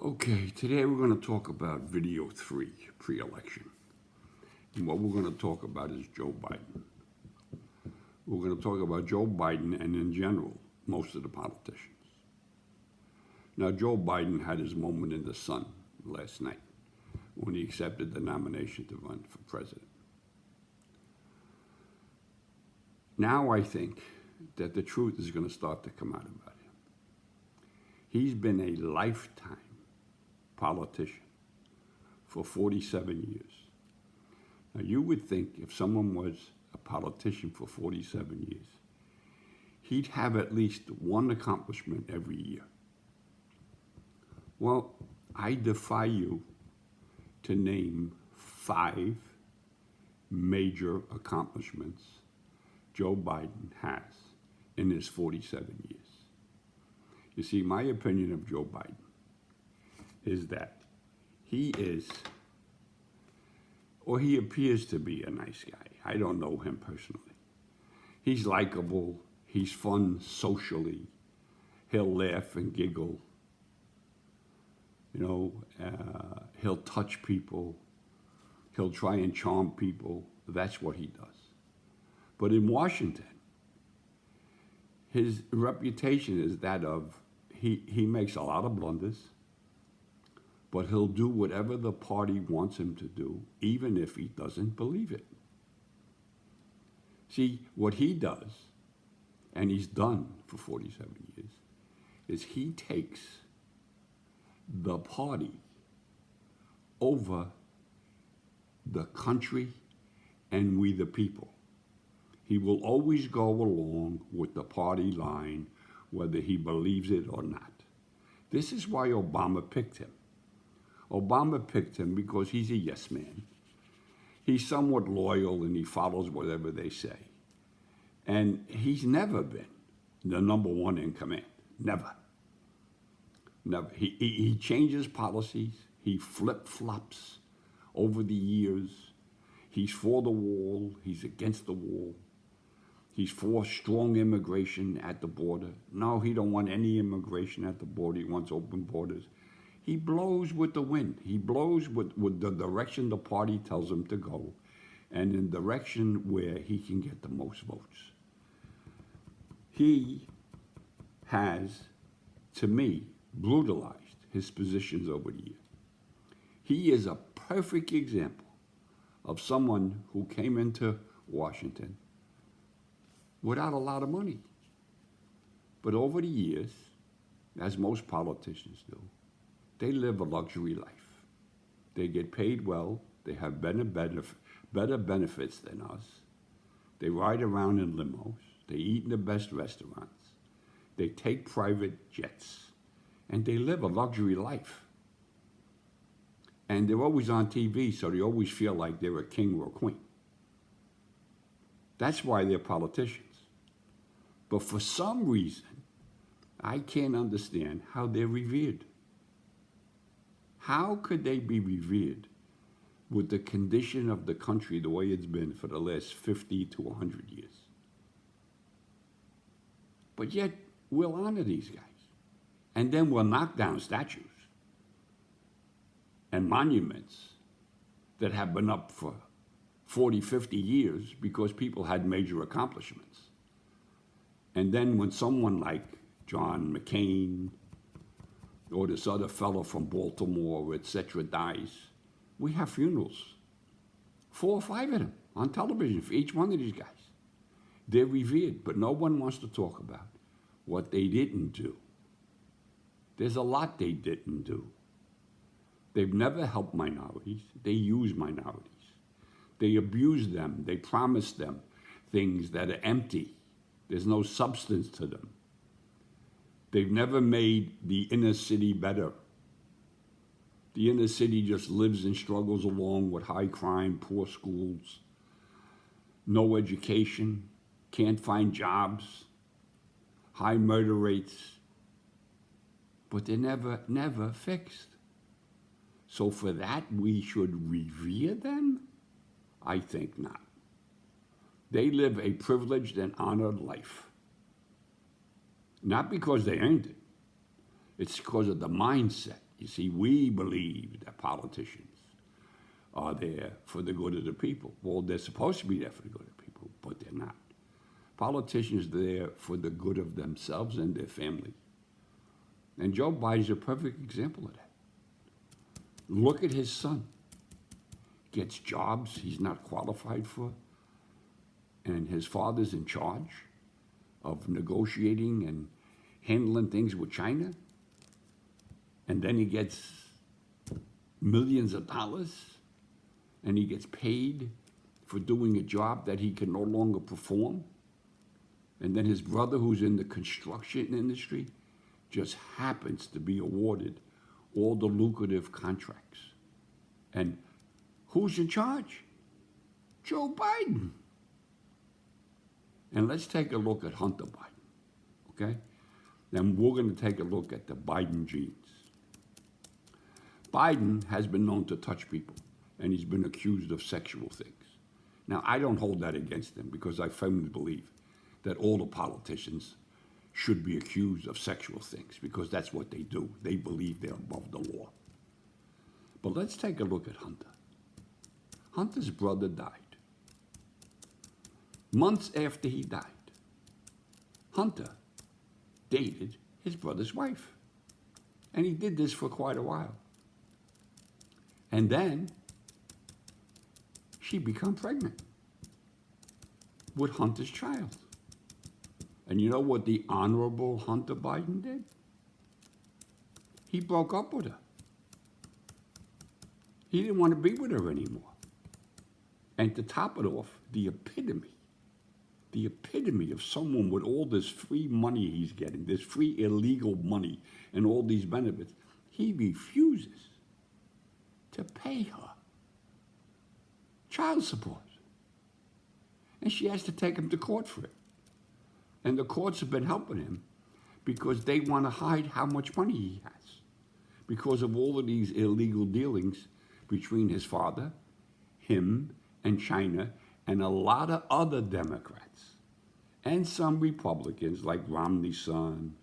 Okay, today we're going to talk about video 3, pre-election. And what we're going to talk about is Joe Biden. We're going to talk about Joe Biden and, in general, most of the politicians. Now, Joe Biden had his moment in the sun last night when he accepted the nomination to run for president. Now I think that the truth is going to start to come out about him. He's been a lifetime politician for 47 years. Now, you would think if someone was a politician for 47 years, he'd have at least one accomplishment every year. Well, I defy you to name 5 major accomplishments Joe Biden has in his 47 years. You see, my opinion of Joe Biden is that he is, or he appears to be, a nice guy. I don't know him personally. He's likable. He's fun socially. He'll laugh and giggle. You know, he'll touch people. He'll try and charm people. That's what he does. But in Washington, his reputation is that of he makes a lot of blunders, but he'll do whatever the party wants him to do, even if he doesn't believe it. See, what he does, and he's done for 47 years, is he takes the party over the country and we the people. He will always go along with the party line, whether he believes it or not. This is why Obama picked him. Obama picked him because he's a yes man. He's somewhat loyal and he follows whatever they say. And he's never been the number one in command. Never. Never. He changes policies. He flip-flops over the years. He's for the wall. He's against the wall. He's for strong immigration at the border. No, he don't want any immigration at the border. He wants open borders. He blows with the wind. He blows with the direction the party tells him to go, and in direction where he can get the most votes. He has, to me, brutalized his positions over the years. He is a perfect example of someone who came into Washington without a lot of money. But over the years, as most politicians do, they live a luxury life. They get paid well. They have better benefits than us. They ride around in limos. They eat in the best restaurants. They take private jets. And they live a luxury life. And they're always on TV, so they always feel like they're a king or a queen. That's why they're politicians. But for some reason, I can't understand how they're revered. How could they be revered with the condition of the country the way it's been for the last 50 to 100 years? But yet, we'll honor these guys. And then we'll knock down statues and monuments that have been up for 40, 50 years because people had major accomplishments. And then when someone like John McCain or this other fellow from Baltimore, etc., dies, we have funerals. 4 or 5 of them on television for each one of these guys. They're revered, but no one wants to talk about what they didn't do. There's a lot they didn't do. They've never helped minorities. They use minorities. They abuse them. They promise them things that are empty. There's no substance to them. They've never made the inner city better. The inner city just lives and struggles along with high crime, poor schools, no education, can't find jobs, high murder rates. But they're never fixed. So for that, we should revere them? I think not. They live a privileged and honored life. Not because they earned it. It's because of the mindset. You see, we believe that politicians are there for the good of the people. Well, they're supposed to be there for the good of the people, but they're not. Politicians are there for the good of themselves and their family. And Joe Biden's a perfect example of that. Look at his son. Gets jobs he's not qualified for, and his father's in charge of negotiating and handling things with China, and then he gets millions of dollars, and he gets paid for doing a job that he can no longer perform, and then his brother, who's in the construction industry, just happens to be awarded all the lucrative contracts. And who's in charge? Joe Biden. And let's take a look at Hunter Biden, okay? Then we're going to take a look at the Biden genes. Biden has been known to touch people, and he's been accused of sexual things. Now, I don't hold that against him because I firmly believe that all the politicians should be accused of sexual things because that's what they do. They believe they're above the law. But let's take a look at Hunter. Hunter's brother died. Months after he died, Hunter dated his brother's wife. And he did this for quite a while. And then she became pregnant with Hunter's child. And you know what the Honorable Hunter Biden did? He broke up with her. He didn't want to be with her anymore. And to top it off, the epitome of someone with all this free money he's getting, this free illegal money and all these benefits, he refuses to pay her child support. And she has to take him to court for it. And the courts have been helping him because they want to hide how much money he has because of all of these illegal dealings between his father, him, and China, and a lot of other Democrats, and some Republicans like Romney's son.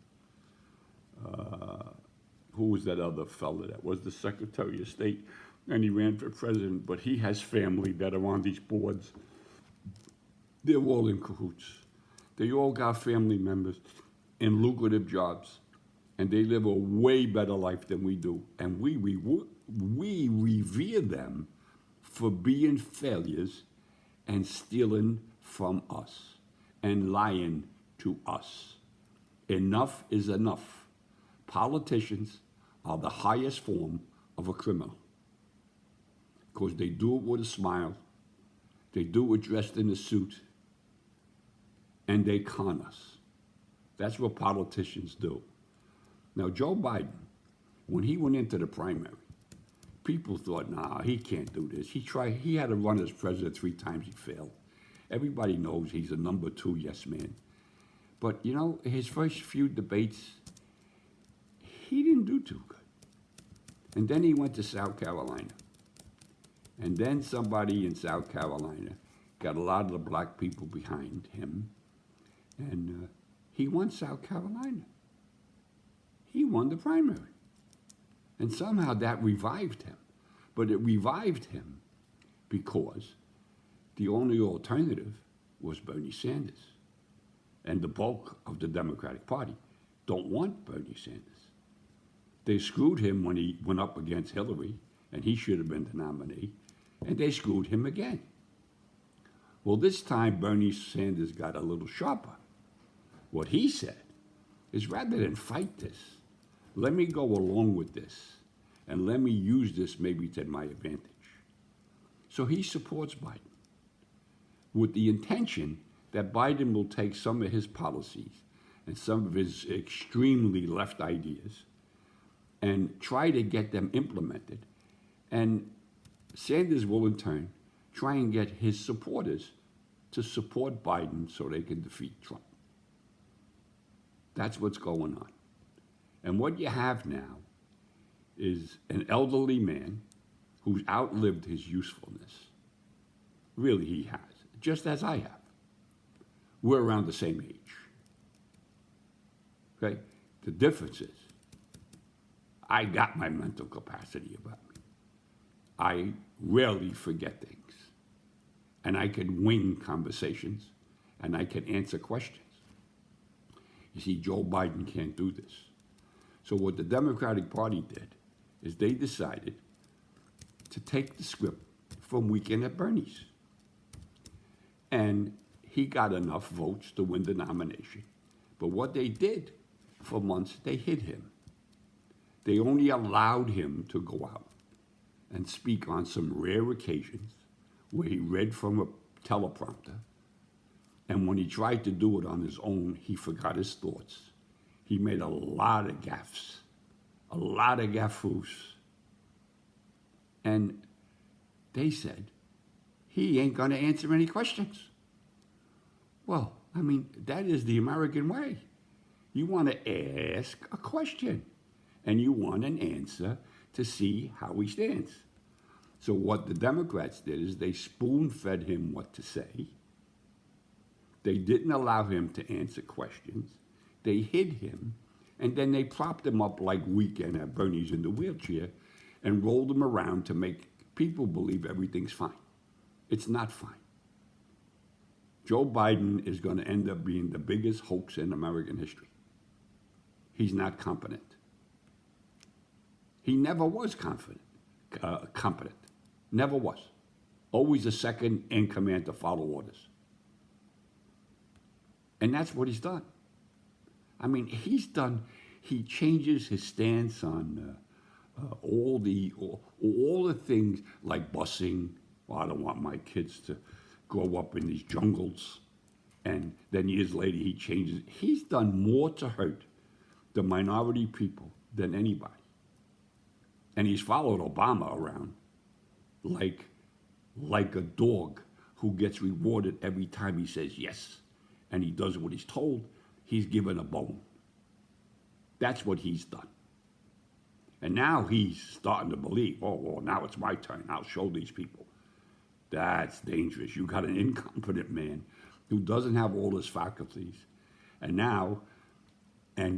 Who was that other fella that was the Secretary of State, and he ran for president, but he has family that are on these boards. They're all in cahoots. They all got family members in lucrative jobs, and they live a way better life than we do. And we revere them for being failures and stealing from us and lying to us. Enough is enough. Politicians are the highest form of a criminal because they do it with a smile, they do it dressed in a suit, and they con us. That's what politicians do. Now, Joe Biden, when he went into the primary, people thought, nah, he can't do this. He had to run as president 3 times, he failed. Everybody knows he's a number 2 yes man. But, you know, his first few debates, he didn't do too good. And then he went to South Carolina. And then somebody in South Carolina got a lot of the black people behind him. And he won South Carolina. He won the primary. And somehow that revived him. But it revived him because the only alternative was Bernie Sanders. And the bulk of the Democratic Party don't want Bernie Sanders. They screwed him when he went up against Hillary, and he should have been the nominee, and they screwed him again. Well, this time Bernie Sanders got a little sharper. What he said is, rather than fight this, let me go along with this, and let me use this maybe to my advantage. So he supports Biden with the intention that Biden will take some of his policies and some of his extremely left ideas and try to get them implemented. And Sanders will, in turn, try and get his supporters to support Biden so they can defeat Trump. That's what's going on. And what you have now is an elderly man who's outlived his usefulness. Really, he has, just as I have. We're around the same age. Okay? The difference is, I got my mental capacity about me. I rarely forget things. And I can wing conversations, and I can answer questions. You see, Joe Biden can't do this. So what the Democratic Party did is they decided to take the script from Weekend at Bernie's. And he got enough votes to win the nomination. But what they did for months, they hid him. They only allowed him to go out and speak on some rare occasions where he read from a teleprompter. And when he tried to do it on his own, he forgot his thoughts. He made a lot of gaffes, a lot of gaffes. And they said, he ain't going to answer any questions. Well, I mean, that is the American way. You want to ask a question, and you want an answer to see how he stands. So what the Democrats did is they spoon-fed him what to say. They didn't allow him to answer questions. They hid him, and then they propped him up like Weekend at Bernie's in the wheelchair and rolled him around to make people believe everything's fine. It's not fine. Joe Biden is going to end up being the biggest hoax in American history. He's not competent. He never was competent. Never was. Always a second in command to follow orders. And that's what he's done. I mean, he changes his stance on all the things like busing. Well, I don't want my kids to grow up in these jungles. And then years later, he changes. He's done more to hurt the minority people than anybody. And he's followed Obama around like a dog who gets rewarded every time he says yes. And he does what he's told. He's given a bone. That's what he's done. And now he's starting to believe, oh, well, now it's my turn. I'll show these people. That's dangerous. You got an incompetent man who doesn't have all his faculties. And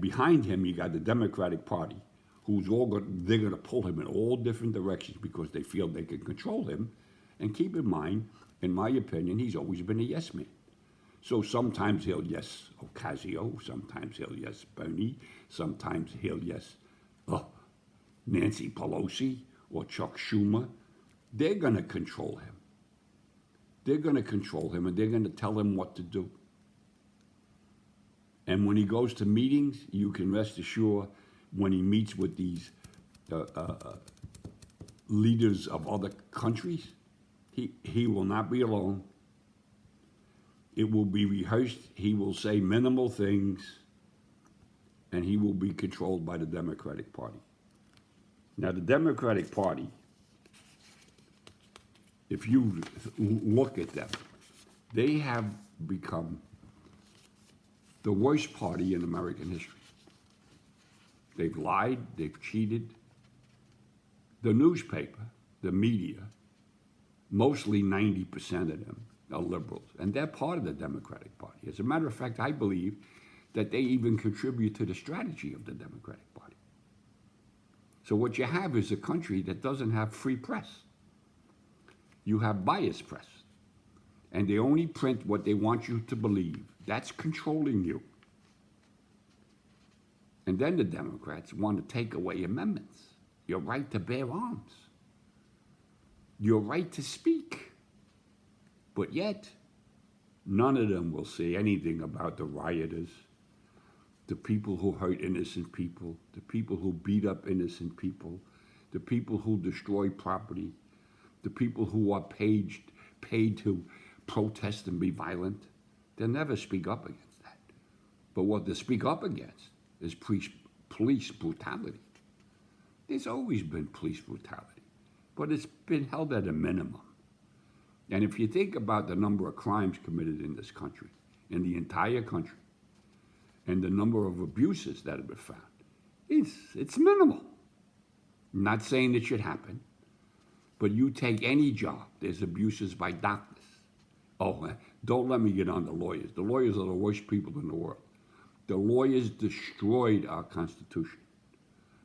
behind him, you got the Democratic Party, they're going to pull him in all different directions because they feel they can control him. And keep in mind, in my opinion, he's always been a yes man. So sometimes he'll yes Ocasio, sometimes he'll yes Bernie, sometimes he'll yes Nancy Pelosi or Chuck Schumer. They're going to control him. They're going to control him, and they're going to tell him what to do. And when he goes to meetings, you can rest assured when he meets with these leaders of other countries, he will not be alone. It will be rehearsed. He will say minimal things, and he will be controlled by the Democratic Party. Now, the Democratic Party, if you look at them, they have become the worst party in American history. They've lied, they've cheated. The newspaper, the media, mostly 90% of them are liberals, and they're part of the Democratic Party. As a matter of fact, I believe that they even contribute to the strategy of the Democratic Party. So what you have is a country that doesn't have free press. You have biased press, and they only print what they want you to believe. That's controlling you. And then the Democrats want to take away amendments, your right to bear arms, your right to speak. But yet, none of them will say anything about the rioters, the people who hurt innocent people, the people who beat up innocent people, the people who destroy property, the people who are paid to protest and be violent. They'll never speak up against that. But what they speak up against is police brutality. There's always been police brutality, but it's been held at a minimum. And if you think about the number of crimes committed in this country, in the entire country, and the number of abuses that have been found, it's minimal. I'm not saying it should happen, but you take any job, there's abuses by doctors. Oh, don't let me get on the lawyers. The lawyers are the worst people in the world. The lawyers destroyed our Constitution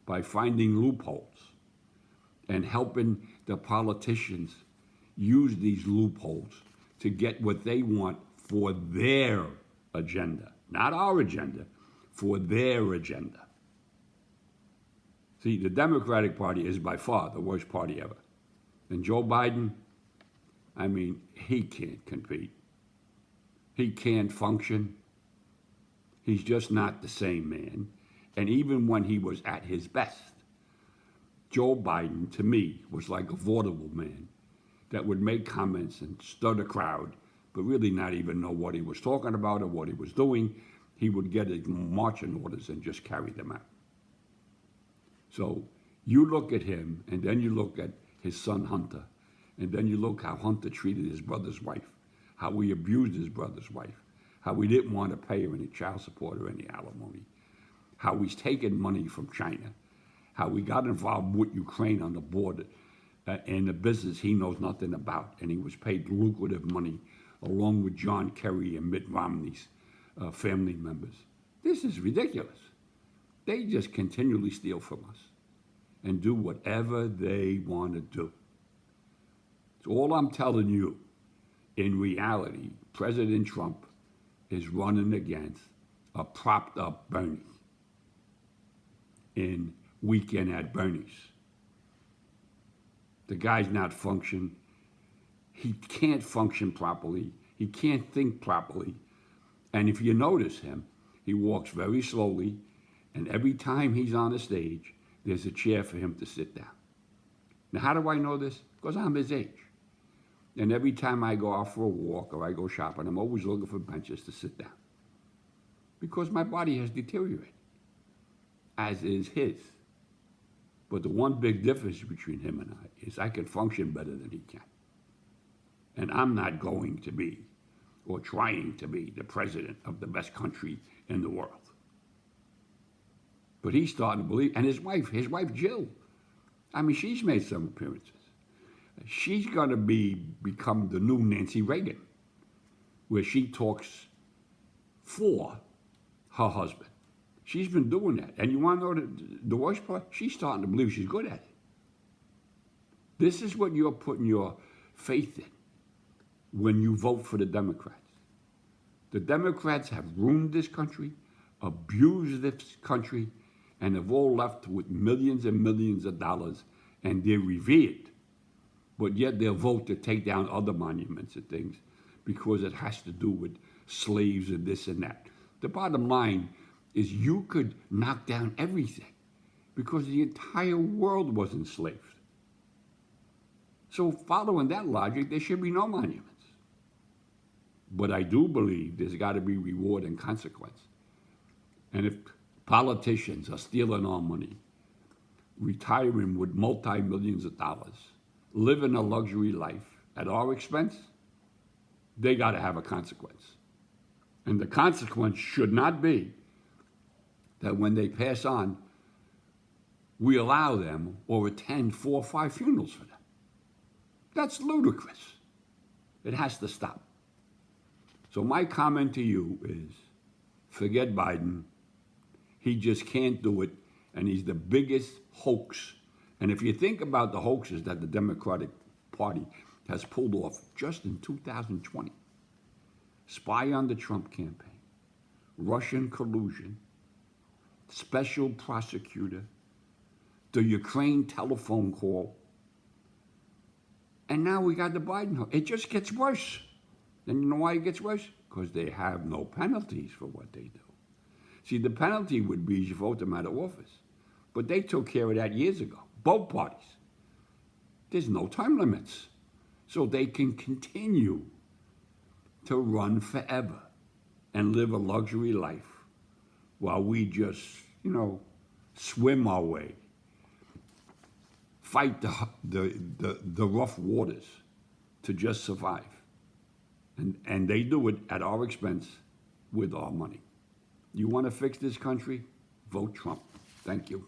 by finding loopholes and helping the politicians use these loopholes to get what they want for their agenda, not our agenda, for their agenda. See, the Democratic Party is by far the worst party ever. And Joe Biden, I mean, he can't compete. He can't function. He's just not the same man. And even when he was at his best, Joe Biden, to me, was like a vaudeville man that would make comments and stir the crowd, but really not even know what he was talking about or what he was doing. He would get his marching orders and just carry them out. So you look at him, and then you look at his son Hunter, and then you look how Hunter treated his brother's wife, how he abused his brother's wife, how he didn't want to pay her any child support or any alimony, how he's taken money from China, how he got involved with Ukraine on the border in a business he knows nothing about, and he was paid lucrative money along with John Kerry and Mitt Romney's family members. This is ridiculous. They just continually steal from us and do whatever they want to do. So all I'm telling you, in reality, President Trump is running against a propped up Bernie in Weekend at Bernie's. The guy's not functioning. He can't function properly. He can't think properly. And if you notice him, he walks very slowly, and every time he's on the stage, there's a chair for him to sit down. Now, how do I know this? Because I'm his age. And every time I go out for a walk or I go shopping, I'm always looking for benches to sit down. Because my body has deteriorated, as is his. But the one big difference between him and I is I can function better than he can. And I'm not going to be, or trying to be, the president of the best country in the world. But he's starting to believe, and his wife Jill, I mean, she's made some appearances. She's going to become the new Nancy Reagan, where she talks for her husband. She's been doing that. And you want to know the worst part? She's starting to believe she's good at it. This is what you're putting your faith in when you vote for the Democrats. The Democrats have ruined this country, abused this country, and have all left with millions and millions of dollars, and they're revered. But yet they'll vote to take down other monuments and things because it has to do with slaves and this and that. The bottom line is you could knock down everything because the entire world was enslaved. So following that logic, there should be no monuments. But I do believe there's got to be reward and consequence. And if politicians are stealing our money, retiring with multi-millions of dollars, living a luxury life at our expense, they got to have a consequence. And the consequence should not be that when they pass on, we allow them or attend 4 or 5 funerals for them. That's ludicrous. It has to stop. So my comment to you is, forget Biden. He just can't do it, and he's the biggest hoax. And if you think about the hoaxes that the Democratic Party has pulled off just in 2020, spy on the Trump campaign, Russian collusion, special prosecutor, the Ukraine telephone call, and now we got the Biden hoax. It just gets worse. And you know why it gets worse? Because they have no penalties for what they do. See, the penalty would be you vote them out of office. But they took care of that years ago, both parties. There's no term limits. So they can continue to run forever and live a luxury life while we just, swim our way, fight the rough waters to just survive. And they do it at our expense with our money. You want to fix this country? Vote Trump. Thank you.